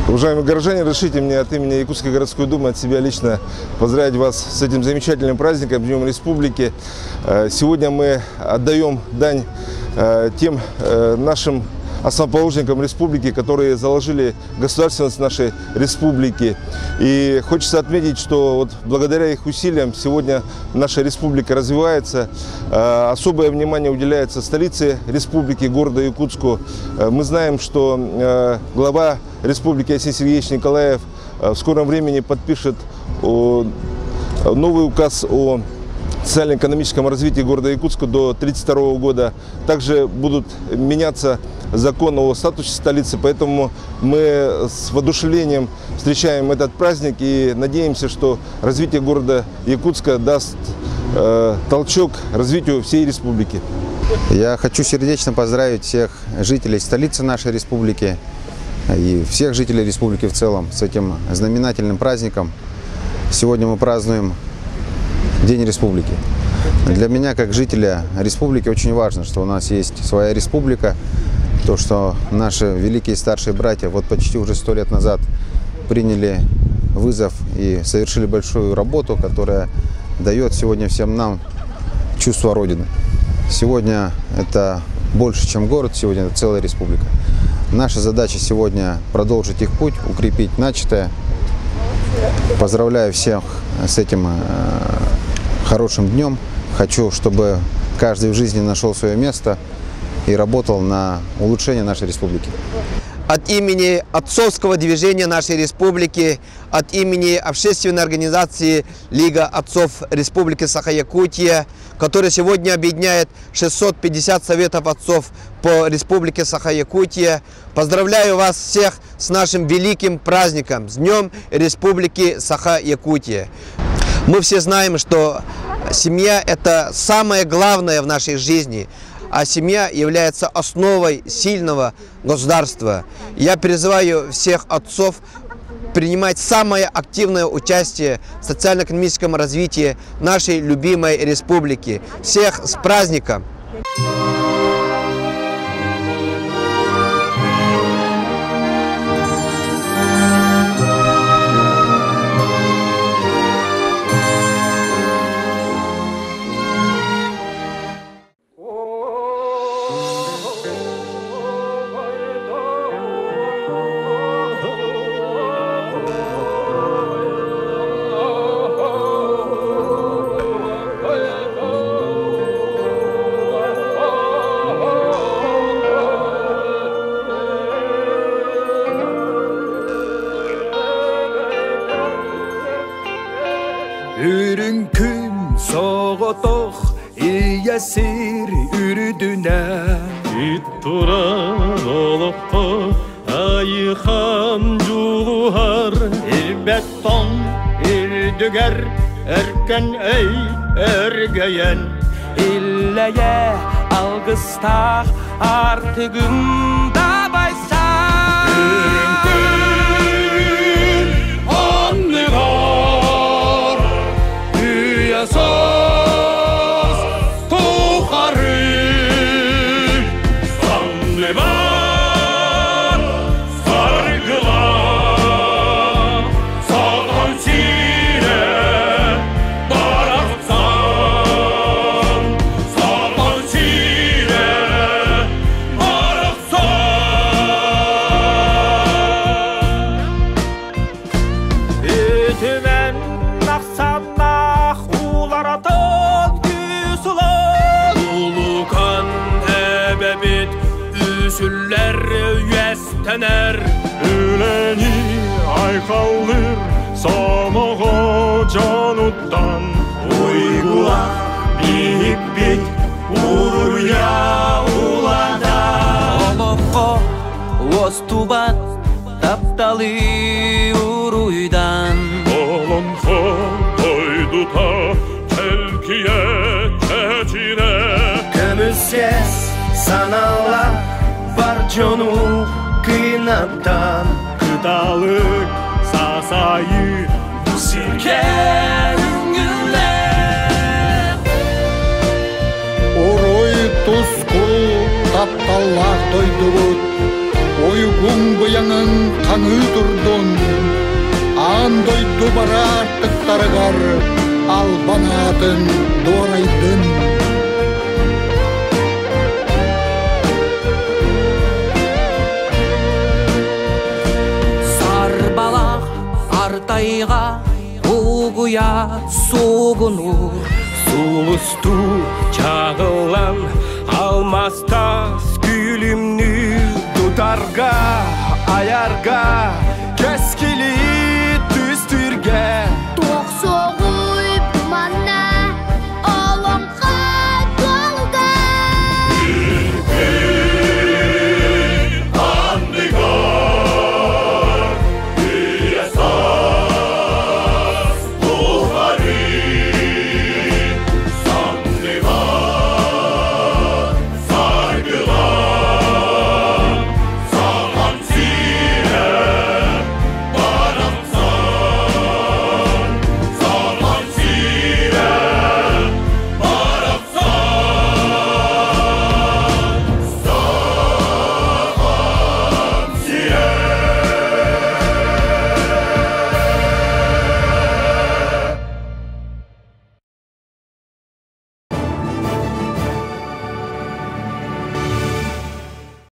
Уважаемые горожане, разрешите мне от имени Якутской городской думы, от себя лично поздравить вас с этим замечательным праздником, Днем Республики. Сегодня мы отдаем дань тем нашим основоположникам республики, которые заложили государственность нашей республики. И хочется отметить, что вот благодаря их усилиям сегодня наша республика развивается. Особое внимание уделяется столице республики, городу Якутску. Мы знаем, что глава республики Арсений Сергеевич Николаев в скором времени подпишет новый указ о социально-экономическом развитии города Якутска до 1932 года. Также будут меняться законы о статусе столицы, поэтому мы с воодушевлением встречаем этот праздник и надеемся, что развитие города Якутска даст толчок развитию всей республики. Я хочу сердечно поздравить всех жителей столицы нашей республики и всех жителей республики в целом с этим знаменательным праздником. Сегодня мы празднуем День республики. Для меня, как жителя республики, очень важно, что у нас есть своя республика, то, что наши великие старшие братья вот почти уже 100 лет назад приняли вызов и совершили большую работу, которая дает сегодня всем нам чувство Родины. Сегодня это больше, чем город, сегодня это целая республика. Наша задача сегодня продолжить их путь, укрепить начатое. Поздравляю всех с этим хорошим днем. Хочу, чтобы каждый в жизни нашел свое место и работал на улучшение нашей республики. От имени отцовского движения нашей республики, от имени общественной организации Лига отцов Республики Саха-Якутия, которая сегодня объединяет 650 советов отцов по Республике Саха-Якутия, поздравляю вас всех с нашим великим праздником, с Днем Республики Саха-Якутия. Мы все знаем, что семья – это самое главное в нашей жизни, а семья является основой сильного государства. Я призываю всех отцов принимать самое активное участие в социально-экономическом развитии нашей любимой республики. Всех с праздником! Үрінкін соғытық иесір үрдіне Ит тұран олыққы айыхан жулуғар Ирбеттон ирдігер әркен әй әргейен Илләе алғыстақ артығында байса Sos tuharı sanlevan sargıla Sağdan sire baraksan Sağdan sire baraksan Ütümen naksanlah Aratın güsüler Ulukan ebebit Üsüller üyestener Üleni aykalır Samoğa canuttan Uygula bihip bit Vurur ya ulada Oloqo Ostubat Taptalı uruydan Olonqo Oyduta Kelkiye keçire Kömüzsez sanala Barconu kıynattan Kıdalık sasayı Bu sirke üngüller Oroy tuzku Taptallar doydubut Oygu бұяңын қаңы тұрдын, андойду бара артықтарығар, албанатын дуарайдын. Сарбалақ артайға ұғуя суғыну, Сулысту чағылан алмастас күлімні Дутарға, аярға